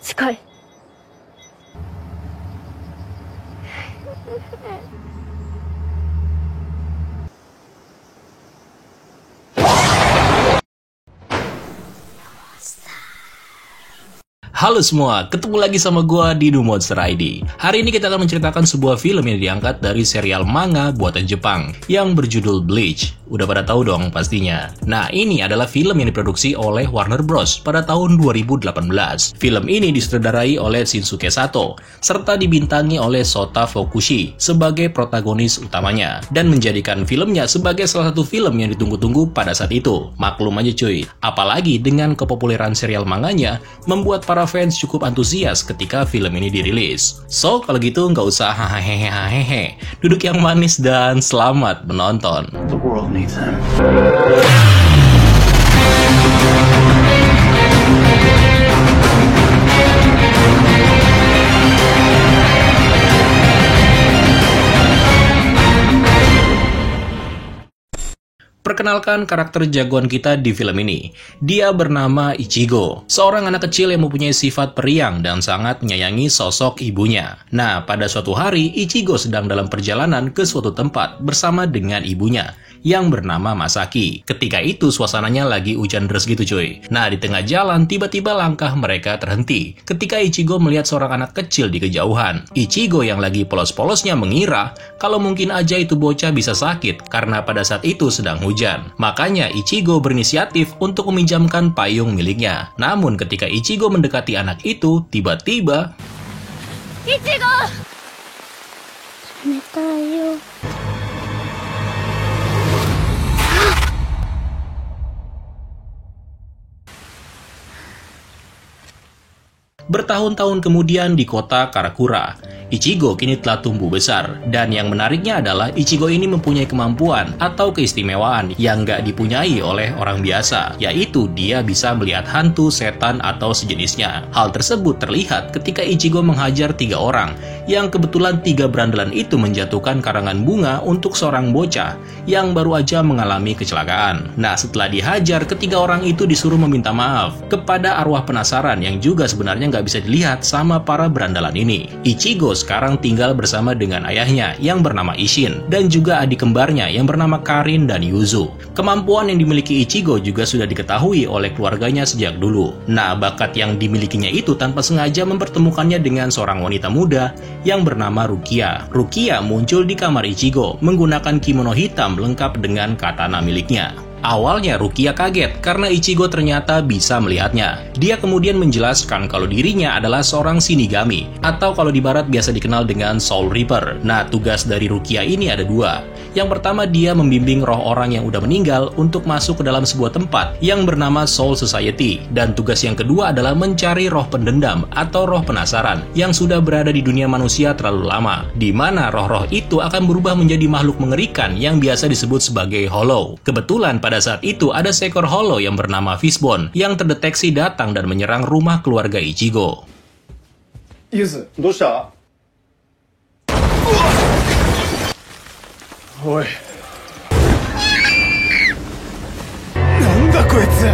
近い。Halo semua, ketemu lagi sama gua di Monster ID. Hari ini kita akan menceritakan sebuah film yang diangkat dari serial manga buatan Jepang yang berjudul Bleach. Udah pada tahu dong pastinya. Nah, ini adalah film yang diproduksi oleh Warner Bros pada tahun 2018. Film ini disutradarai oleh Shinsuke Sato serta dibintangi oleh Sota Fukushi sebagai protagonis utamanya dan menjadikan filmnya sebagai salah satu film yang ditunggu-tunggu pada saat itu. Maklum aja cuy, apalagi dengan kepopuleran serial manganya membuat para fans cukup antusias ketika film ini dirilis. So, kalau gitu nggak usah hahaha, duduk yang manis dan selamat menonton. The world needs him. Perkenalkan karakter jagoan kita di film ini. Dia bernama Ichigo, seorang anak kecil yang mempunyai sifat periang dan sangat menyayangi sosok ibunya. Nah, pada suatu hari, Ichigo sedang dalam perjalanan ke suatu tempat bersama dengan ibunya yang bernama Masaki. Ketika itu suasananya lagi hujan deras gitu cuy. Nah, di tengah jalan tiba-tiba langkah mereka terhenti ketika Ichigo melihat seorang anak kecil di kejauhan. Ichigo yang lagi polos-polosnya mengira kalau mungkin aja itu bocah bisa sakit karena pada saat itu sedang hujan. Makanya Ichigo berinisiatif untuk meminjamkan payung miliknya. Namun ketika Ichigo mendekati anak itu, tiba-tiba Ichigo! 冷たいよ。 Bertahun-tahun kemudian di kota Karakura, Ichigo kini telah tumbuh besar. Dan yang menariknya adalah Ichigo ini mempunyai kemampuan atau keistimewaan yang nggak dipunyai oleh orang biasa, yaitu dia bisa melihat hantu, setan, atau sejenisnya. Hal tersebut terlihat ketika Ichigo menghajar 3 orang, yang kebetulan 3 berandalan itu menjatuhkan karangan bunga untuk seorang bocah yang baru aja mengalami kecelakaan. Nah, setelah dihajar, ketiga orang itu disuruh meminta maaf kepada arwah penasaran yang juga sebenarnya nggak bisa dilihat sama para berandalan ini. Ichigo sekarang tinggal bersama dengan ayahnya yang bernama Ishin dan juga adik kembarnya yang bernama Karin dan Yuzu. Kemampuan yang dimiliki Ichigo juga sudah diketahui oleh keluarganya sejak dulu. Nah, bakat yang dimilikinya itu tanpa sengaja mempertemukannya dengan seorang wanita muda yang bernama Rukia. Rukia muncul di kamar Ichigo menggunakan kimono hitam lengkap dengan katana miliknya. Awalnya Rukia kaget karena Ichigo ternyata bisa melihatnya. Dia kemudian menjelaskan kalau dirinya adalah seorang Shinigami, atau kalau di barat biasa dikenal dengan Soul Reaper. Nah, tugas dari Rukia ini ada 2. Yang pertama, dia membimbing roh orang yang udah meninggal untuk masuk ke dalam sebuah tempat yang bernama Soul Society. Dan tugas yang kedua adalah mencari roh pendendam atau roh penasaran yang sudah berada di dunia manusia terlalu lama, di mana roh-roh itu akan berubah menjadi makhluk mengerikan yang biasa disebut sebagai Hollow. Kebetulan pada saat itu ada seekor Hollow yang bernama Fishbone yang terdeteksi datang dan menyerang rumah keluarga Ichigo. Yuzu, どうした? おい。なんだこいつ。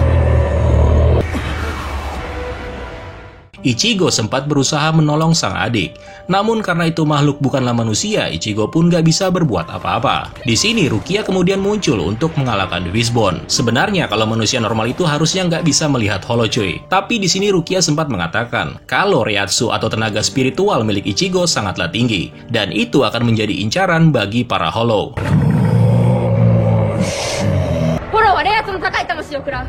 Ichigo sempat berusaha menolong sang adik. Namun karena itu makhluk bukanlah manusia, Ichigo pun gak bisa berbuat apa-apa. Di sini Rukia kemudian muncul untuk mengalahkan Fishbone. Sebenarnya kalau manusia normal itu harusnya nggak bisa melihat Hollow cuy. Tapi di sini Rukia sempat mengatakan kalau Reiatsu atau tenaga spiritual milik Ichigo sangatlah tinggi. Dan itu akan menjadi incaran bagi para Hollow. フォローはレアツの高い魂を食らう。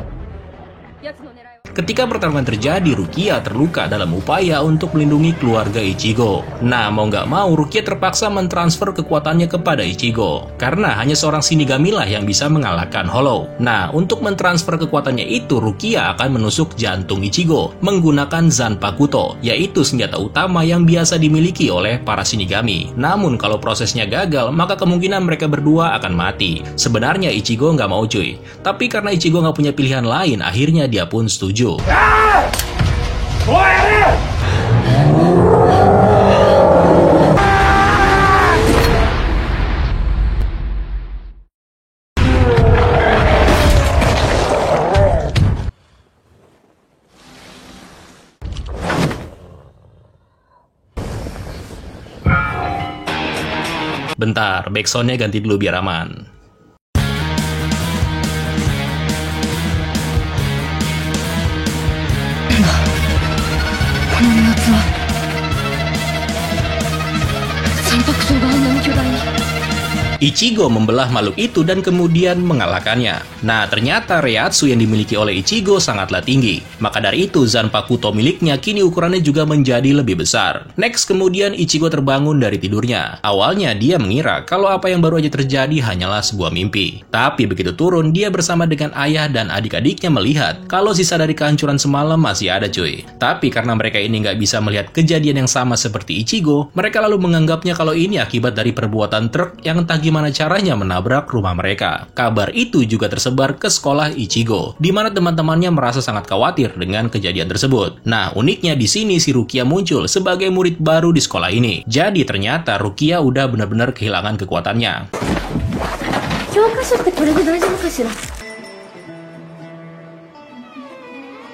奴の狙いは Ketika pertarungan terjadi, Rukia terluka dalam upaya untuk melindungi keluarga Ichigo. Nah, mau nggak mau, Rukia terpaksa mentransfer kekuatannya kepada Ichigo. Karena hanya seorang Shinigami lah yang bisa mengalahkan Hollow. Nah, untuk mentransfer kekuatannya itu, Rukia akan menusuk jantung Ichigo menggunakan Zanpakuto, yaitu senjata utama yang biasa dimiliki oleh para Shinigami. Namun, kalau prosesnya gagal, maka kemungkinan mereka berdua akan mati. Sebenarnya Ichigo nggak mau cuy. Tapi karena Ichigo nggak punya pilihan lain, akhirnya dia pun setuju. Bentar, backsoundnya ganti dulu biar aman. このやつは船舶層があんなに巨大に Ichigo membelah makhluk itu dan kemudian mengalahkannya. Nah, ternyata Reiatsu yang dimiliki oleh Ichigo sangatlah tinggi. Maka dari itu, Zanpakuto miliknya kini ukurannya juga menjadi lebih besar. Next, kemudian Ichigo terbangun dari tidurnya. Awalnya, dia mengira kalau apa yang baru aja terjadi hanyalah sebuah mimpi. Tapi begitu turun, dia bersama dengan ayah dan adik-adiknya melihat kalau sisa dari kehancuran semalam masih ada cuy. Tapi karena mereka ini nggak bisa melihat kejadian yang sama seperti Ichigo, mereka lalu menganggapnya kalau ini akibat dari perbuatan truk yang entah gimana caranya menabrak rumah mereka. Kabar itu juga tersebar ke sekolah Ichigo, di mana teman-temannya merasa sangat khawatir dengan kejadian tersebut. Nah, uniknya di sini si Rukia muncul sebagai murid baru di sekolah ini. Jadi ternyata Rukia udah benar-benar kehilangan kekuatannya. 教科書ってこれで大丈夫かしら。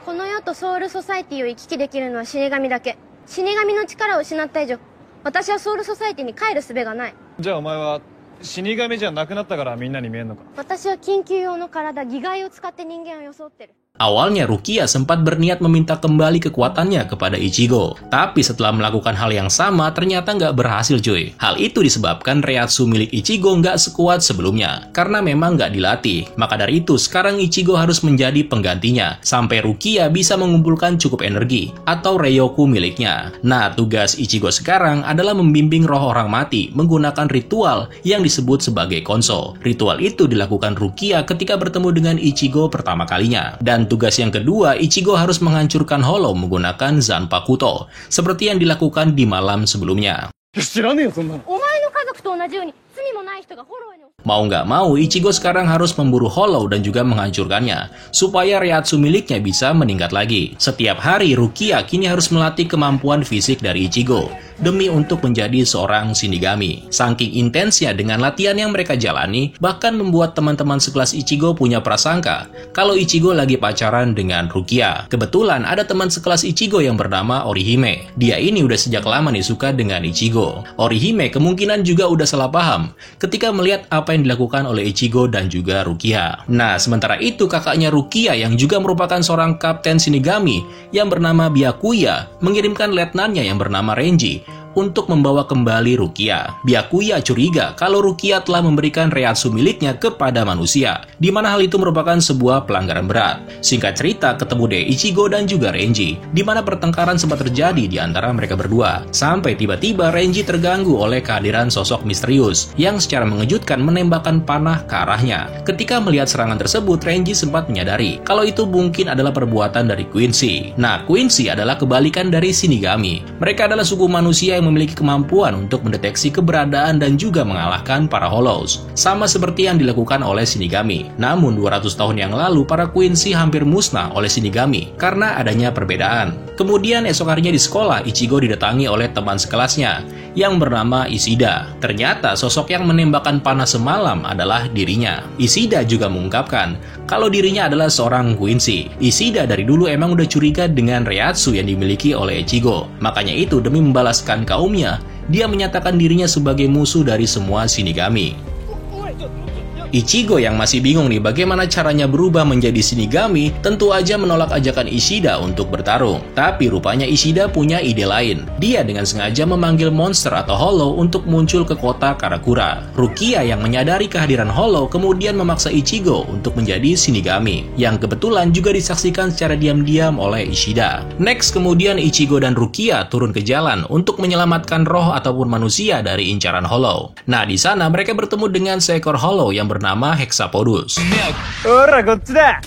この世とソウルソサイティを行き来できるのは死神だけ。死神の力を失った以上、私はソウルソサイティに帰る術がない。じゃあお前は死神じゃなくなったからみんなに見えんのか。私は緊急用の体、義骸を使って人間を装ってる。 Awalnya Rukia sempat berniat meminta kembali kekuatannya kepada Ichigo. Tapi setelah melakukan hal yang sama, ternyata nggak berhasil cuy. Hal itu disebabkan Reiatsu milik Ichigo nggak sekuat sebelumnya. Karena memang nggak dilatih. Maka dari itu, sekarang Ichigo harus menjadi penggantinya. Sampai Rukia bisa mengumpulkan cukup energi. Atau Ryoku miliknya. Nah, tugas Ichigo sekarang adalah membimbing roh orang mati menggunakan ritual yang disebut sebagai Konso. Ritual itu dilakukan Rukia ketika bertemu dengan Ichigo pertama kalinya. Dan tugas yang kedua, Ichigo harus menghancurkan Hollow menggunakan Zanpakuto, seperti yang dilakukan di malam sebelumnya. 知らねえよそんなの。お前の家族と同じように罪もない人がフォローに。 Mau nggak mau, Ichigo sekarang harus memburu Hollow dan juga menghancurkannya, supaya Reiatsu miliknya bisa meningkat lagi. Setiap hari, Rukia kini harus melatih kemampuan fisik dari Ichigo, demi untuk menjadi seorang Shinigami. Saking intensnya dengan latihan yang mereka jalani, bahkan membuat teman-teman sekelas Ichigo punya prasangka kalau Ichigo lagi pacaran dengan Rukia. Kebetulan ada teman sekelas Ichigo yang bernama Orihime. Dia ini udah sejak lama nih suka dengan Ichigo. Orihime kemungkinan juga udah salah paham ketika melihat apa yang dilakukan oleh Ichigo dan juga Rukia. Nah, sementara itu kakaknya Rukia yang juga merupakan seorang kapten Shinigami yang bernama Byakuya mengirimkan letnannya yang bernama Renji untuk membawa kembali Rukia. Byakuya curiga kalau Rukia telah memberikan Reiatsu miliknya kepada manusia, di mana hal itu merupakan sebuah pelanggaran berat. Singkat cerita, ketemu deh Ichigo dan juga Renji, di mana pertengkaran sempat terjadi di antara mereka berdua. Sampai tiba-tiba Renji terganggu oleh kehadiran sosok misterius yang secara mengejutkan menembakkan panah ke arahnya. Ketika melihat serangan tersebut, Renji sempat menyadari kalau itu mungkin adalah perbuatan dari Quincy. Nah, Quincy adalah kebalikan dari Shinigami. Mereka adalah suku manusia yang memiliki kemampuan untuk mendeteksi keberadaan dan juga mengalahkan para Hollows. Sama seperti yang dilakukan oleh Shinigami. Namun 200 tahun yang lalu, para Quincy hampir musnah oleh Shinigami karena adanya perbedaan. Kemudian esok harinya di sekolah, Ichigo didatangi oleh teman sekelasnya yang bernama Ishida. Ternyata sosok yang menembakkan panah semalam adalah dirinya. Ishida juga mengungkapkan kalau dirinya adalah seorang Quincy. Ishida dari dulu emang udah curiga dengan Reiatsu yang dimiliki oleh Ichigo. Makanya itu, demi membalaskan kaumnya, dia menyatakan dirinya sebagai musuh dari semua Shinigami. Ichigo yang masih bingung nih bagaimana caranya berubah menjadi Shinigami, tentu aja menolak ajakan Ishida untuk bertarung. Tapi rupanya Ishida punya ide lain. Dia dengan sengaja memanggil monster atau Hollow untuk muncul ke kota Karakura. Rukia yang menyadari kehadiran Hollow kemudian memaksa Ichigo untuk menjadi Shinigami, yang kebetulan juga disaksikan secara diam-diam oleh Ishida. Next, kemudian Ichigo dan Rukia turun ke jalan untuk menyelamatkan roh ataupun manusia dari incaran Hollow. Nah, di sana mereka bertemu dengan seekor Hollow yang bernama Hexapodus. Ora, こっちだ。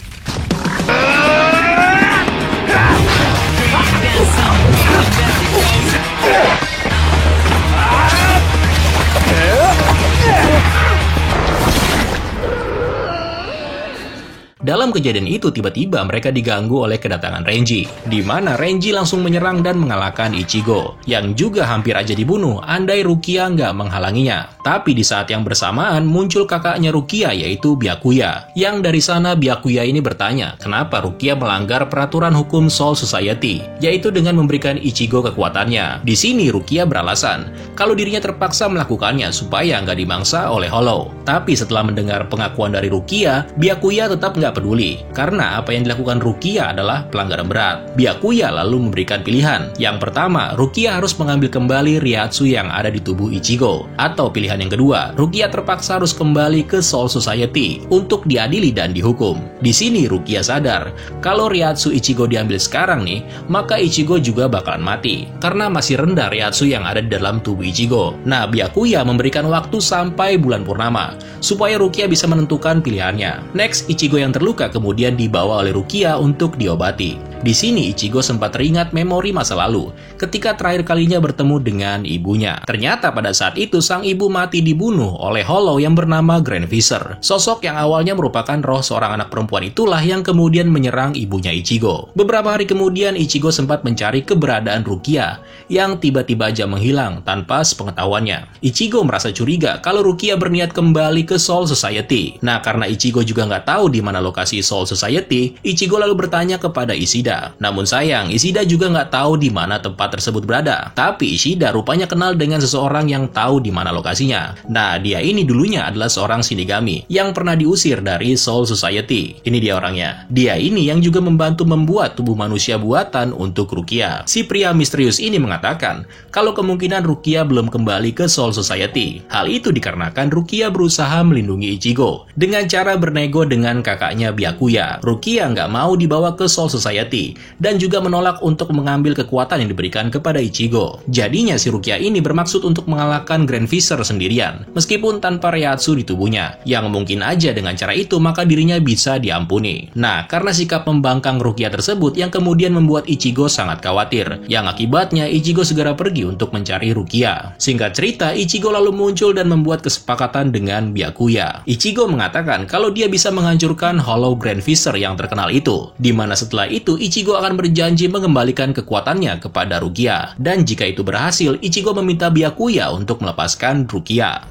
Dalam Dalam kejadian itu, tiba-tiba mereka diganggu oleh kedatangan Renji, di mana Renji langsung menyerang dan mengalahkan Ichigo, yang juga hampir aja dibunuh andai Rukia nggak menghalanginya. Tapi di saat yang bersamaan muncul kakaknya Rukia, yaitu Byakuya. Yang dari sana Byakuya ini bertanya, kenapa Rukia melanggar peraturan hukum Soul Society, yaitu dengan memberikan Ichigo kekuatannya. Di sini Rukia beralasan kalau dirinya terpaksa melakukannya supaya nggak dimangsa oleh Hollow. Tapi setelah mendengar pengakuan dari Rukia, Byakuya tetap nggak peduli, karena apa yang dilakukan Rukia adalah pelanggaran berat. Byakuya lalu memberikan pilihan. Yang pertama, Rukia harus mengambil kembali Reiatsu yang ada di tubuh Ichigo. Atau pilihan yang kedua, Rukia terpaksa harus kembali ke Soul Society untuk diadili dan dihukum. Di sini Rukia sadar, kalau Reiatsu Ichigo diambil sekarang nih, maka Ichigo juga bakalan mati, karena masih rendah Reiatsu yang ada di dalam tubuh Ichigo. Nah, Byakuya memberikan waktu sampai bulan purnama, supaya Rukia bisa menentukan pilihannya. Next, Ichigo yang terluka kemudian dibawa oleh Rukia untuk diobati. Di sini Ichigo sempat teringat memori masa lalu, ketika terakhir kalinya bertemu dengan ibunya. Ternyata pada saat itu sang ibu mati dibunuh oleh Hollow yang bernama Grand Visor. Sosok yang awalnya merupakan roh seorang anak perempuan itulah yang kemudian menyerang ibunya Ichigo. Beberapa hari kemudian Ichigo sempat mencari keberadaan Rukia, yang tiba-tiba aja menghilang tanpa sepengetahuannya. Ichigo merasa curiga kalau Rukia berniat kembali ke Soul Society. Nah, karena Ichigo juga nggak tahu di mana lokasi Soul Society, Ichigo lalu bertanya kepada Ishida. Namun sayang, Ishida juga nggak tahu di mana tempat tersebut berada. Tapi Ishida rupanya kenal dengan seseorang yang tahu di mana lokasinya. Nah, dia ini dulunya adalah seorang Shinigami yang pernah diusir dari Soul Society. Ini dia orangnya. Dia ini yang juga membantu membuat tubuh manusia buatan untuk Rukia. Si pria misterius ini mengatakan kalau kemungkinan Rukia belum kembali ke Soul Society. Hal itu dikarenakan Rukia berusaha melindungi Ichigo dengan cara bernego dengan kakaknya Byakuya. Rukia nggak mau dibawa ke Soul Society dan juga menolak untuk mengambil kekuatan yang diberikan kepada Ichigo. Jadinya si Rukia ini bermaksud untuk mengalahkan Grand Visor sendirian, meskipun tanpa Reiatsu di tubuhnya, yang mungkin aja dengan cara itu maka dirinya bisa diampuni. Nah, karena sikap membangkang Rukia tersebut yang kemudian membuat Ichigo sangat khawatir, yang akibatnya Ichigo segera pergi untuk mencari Rukia. Singkat cerita, Ichigo lalu muncul dan membuat kesepakatan dengan Byakuya. Ichigo mengatakan kalau dia bisa menghancurkan Hollow Grand Visor yang terkenal itu, dimana setelah itu Ichigo akan berjanji mengembalikan kekuatannya kepada Rukia. Dan jika itu berhasil, Ichigo meminta Byakuya untuk melepaskan Rukia.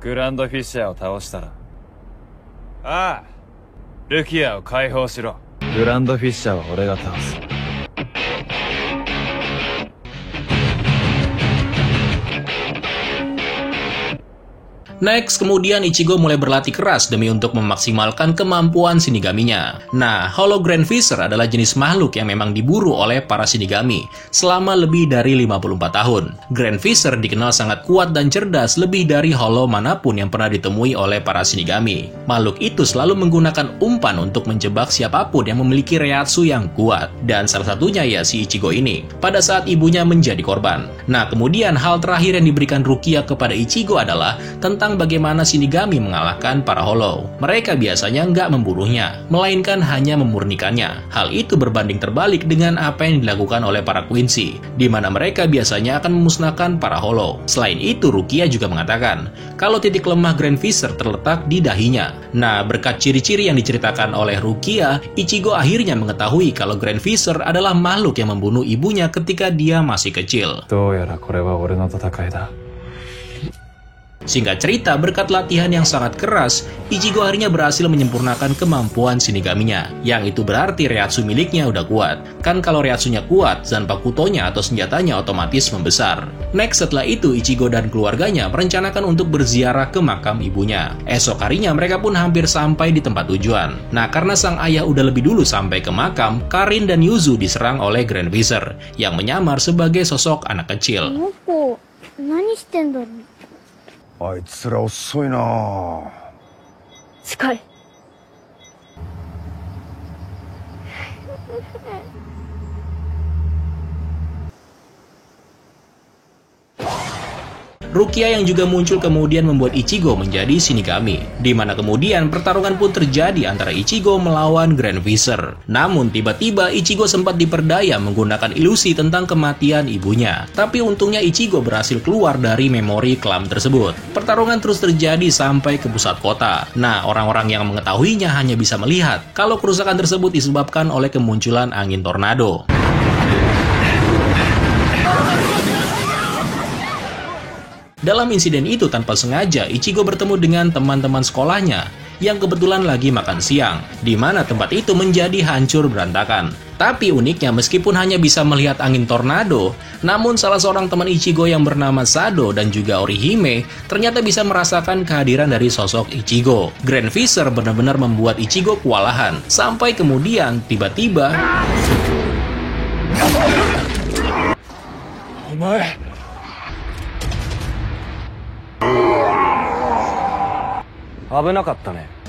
グランドフィッシャーを倒したら、ああ、ルキアを解放しろ。グランドフィッシャーは俺が倒す。 Next, kemudian Ichigo mulai berlatih keras demi untuk memaksimalkan kemampuan Shinigaminya. Nah, Hollow Grand Visor adalah jenis makhluk yang memang diburu oleh para Shinigami selama lebih dari 54 tahun. Grand Visor dikenal sangat kuat dan cerdas lebih dari Hollow manapun yang pernah ditemui oleh para Shinigami. Makhluk itu selalu menggunakan umpan untuk menjebak siapapun yang memiliki Reiatsu yang kuat. Dan salah satunya ya si Ichigo ini, pada saat ibunya menjadi korban. Nah, kemudian hal terakhir yang diberikan Rukia kepada Ichigo adalah tentang bagaimana Shinigami mengalahkan para Hollow. Mereka biasanya nggak membunuhnya, melainkan hanya memurnikannya. Hal itu berbanding terbalik dengan apa yang dilakukan oleh para Quincy, di mana mereka biasanya akan memusnahkan para Hollow. Selain itu, Rukia juga mengatakan kalau titik lemah Grand Visor terletak di dahinya. Nah, berkat ciri-ciri yang diceritakan oleh Rukia, Ichigo akhirnya mengetahui kalau Grand Visor adalah makhluk yang membunuh ibunya ketika dia masih kecil. どうやらこれは俺の戦いだ。 Singkat cerita, berkat latihan yang sangat keras, Ichigo akhirnya berhasil menyempurnakan kemampuan Shinigaminya. Yang itu berarti Reiatsu miliknya udah kuat. Kan kalau Reiatsunya kuat, Zanpakutonya atau senjatanya otomatis membesar. Next, setelah itu Ichigo dan keluarganya merencanakan untuk berziarah ke makam ibunya. Esok harinya mereka pun hampir sampai di tempat tujuan. Nah, karena sang ayah udah lebih dulu sampai ke makam, Karin dan Yuzu diserang oleh Grand Visor yang menyamar sebagai sosok anak kecil. この子何してんだろう。あいつら遅いなぁ。近い。Rukia yang juga muncul kemudian membuat Ichigo menjadi Shinigami, di mana kemudian pertarungan pun terjadi antara Ichigo melawan Grand Visor. Namun tiba-tiba Ichigo sempat diperdaya menggunakan ilusi tentang kematian ibunya. Tapi untungnya Ichigo berhasil keluar dari memori kelam tersebut. Pertarungan terus terjadi sampai ke pusat kota. Nah, orang-orang yang mengetahuinya hanya bisa melihat kalau kerusakan tersebut disebabkan oleh kemunculan angin tornado. Dalam insiden itu tanpa sengaja, Ichigo bertemu dengan teman-teman sekolahnya yang kebetulan lagi makan siang, di mana tempat itu menjadi hancur berantakan. Tapi uniknya, meskipun hanya bisa melihat angin tornado, namun salah seorang teman Ichigo yang bernama Sado dan juga Orihime ternyata bisa merasakan kehadiran dari sosok Ichigo. Grand Visor benar-benar membuat Ichigo kewalahan, sampai kemudian tiba-tiba...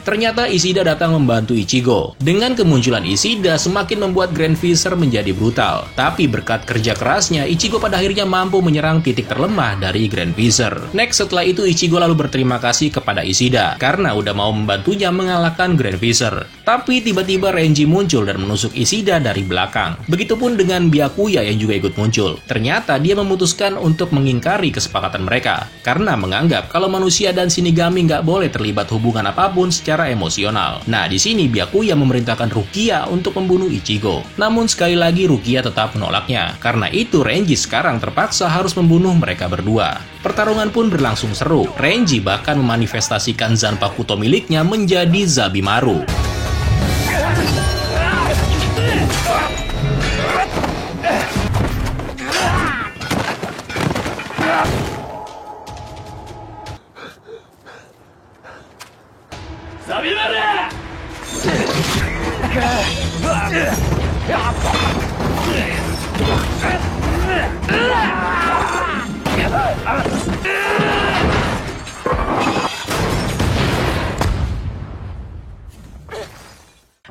Ternyata Ishida datang membantu Ichigo. Dengan kemunculan Ishida semakin membuat Grand Visor menjadi brutal. Tapi berkat kerja kerasnya, Ichigo pada akhirnya mampu menyerang titik terlemah dari Grand Visor. Next, setelah itu Ichigo lalu berterima kasih kepada Ishida karena udah mau membantunya mengalahkan Grand Visor. Tapi tiba-tiba Renji muncul dan menusuk Ishida dari belakang. Begitupun dengan Byakuya yang juga ikut muncul. Ternyata dia memutuskan untuk mengingkari kesepakatan mereka karena menganggap kalau manusia dan Shinigami nggak boleh terlibat hubungan apapun secara emosional. Nah, di sini Byakuya memerintahkan Rukia untuk membunuh Ichigo. Namun sekali lagi Rukia tetap menolaknya. Karena itu Renji sekarang terpaksa harus membunuh mereka berdua. Pertarungan pun berlangsung seru. Renji bahkan memanifestasikan Zanpakuto miliknya menjadi Zabimaru.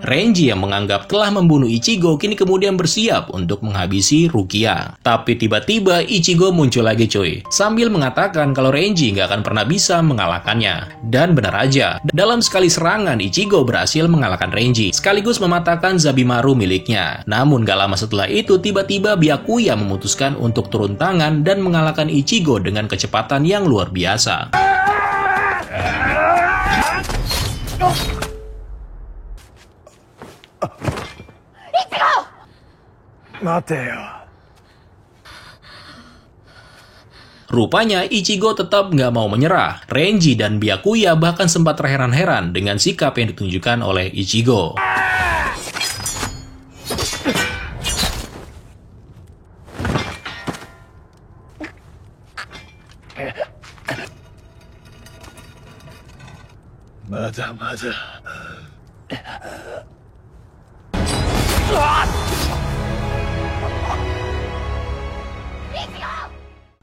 Renji yang menganggap telah membunuh Ichigo kini kemudian bersiap untuk menghabisi Rukia. Tapi tiba-tiba Ichigo muncul lagi cuy, sambil mengatakan kalau Renji nggak akan pernah bisa mengalahkannya. Dan benar aja, dalam sekali serangan Ichigo berhasil mengalahkan Renji, sekaligus mematahkan Zabimaru miliknya. Namun gak lama setelah itu tiba-tiba Byakuya memutuskan untuk turun tangan dan mengalahkan Ichigo dengan kecepatan yang luar biasa. Rupanya Ichigo tetap nggak mau menyerah. Renji dan Byakuya bahkan sempat terheran-heran dengan sikap yang ditunjukkan oleh Ichigo.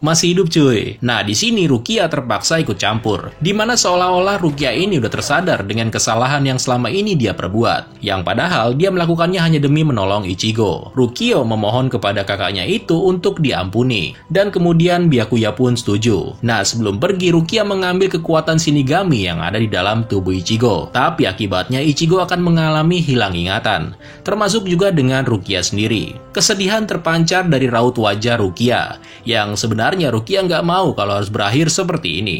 Masih hidup cuy. Nah, di sini Rukia terpaksa ikut campur, di mana seolah-olah Rukia ini udah tersadar dengan kesalahan yang selama ini dia perbuat, yang padahal dia melakukannya hanya demi menolong Ichigo. Rukio memohon kepada kakaknya itu untuk diampuni, dan kemudian Byakuya pun setuju. Nah, sebelum pergi Rukia mengambil kekuatan Shinigami yang ada di dalam tubuh Ichigo, tapi akibatnya Ichigo akan mengalami hilang ingatan, termasuk juga dengan Rukia sendiri. Kesedihan terpancar dari raut wajah Rukia, yang sebenarnya Rukia nggak mau kalau harus berakhir seperti ini.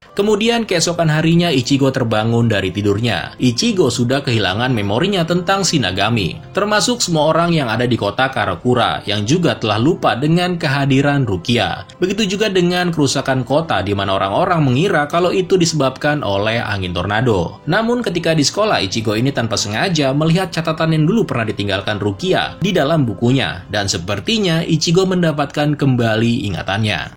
Kemudian keesokan harinya Ichigo terbangun dari tidurnya. Ichigo sudah kehilangan memorinya tentang Shinigami, termasuk semua orang yang ada di kota Karakura yang juga telah lupa dengan kehadiran Rukia. Begitu juga dengan kerusakan kota di mana orang-orang mengira kalau itu disebabkan oleh angin tornado. Namun ketika di sekolah, Ichigo ini tanpa sengaja melihat catatan yang dulu pernah ditinggalkan Rukia di dalam bukunya, dan sepertinya Ichigo mendapatkan kembali ingatannya.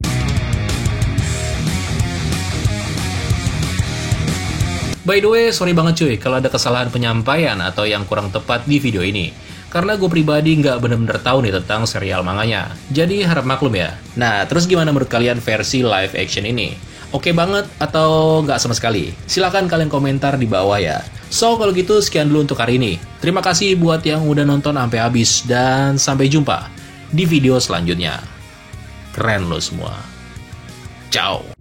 By the way, sorry banget cuy kalau ada kesalahan penyampaian atau yang kurang tepat di video ini. Karena gue pribadi nggak bener-bener tahu nih tentang serial manganya. Jadi harap maklum ya. Nah, terus gimana menurut kalian versi live action ini? Oke banget atau nggak sama sekali? Silahkan kalian komentar di bawah ya. So, kalau gitu sekian dulu untuk hari ini. Terima kasih buat yang udah nonton sampai habis, dan sampai jumpa di video selanjutnya. Keren lo semua. Ciao.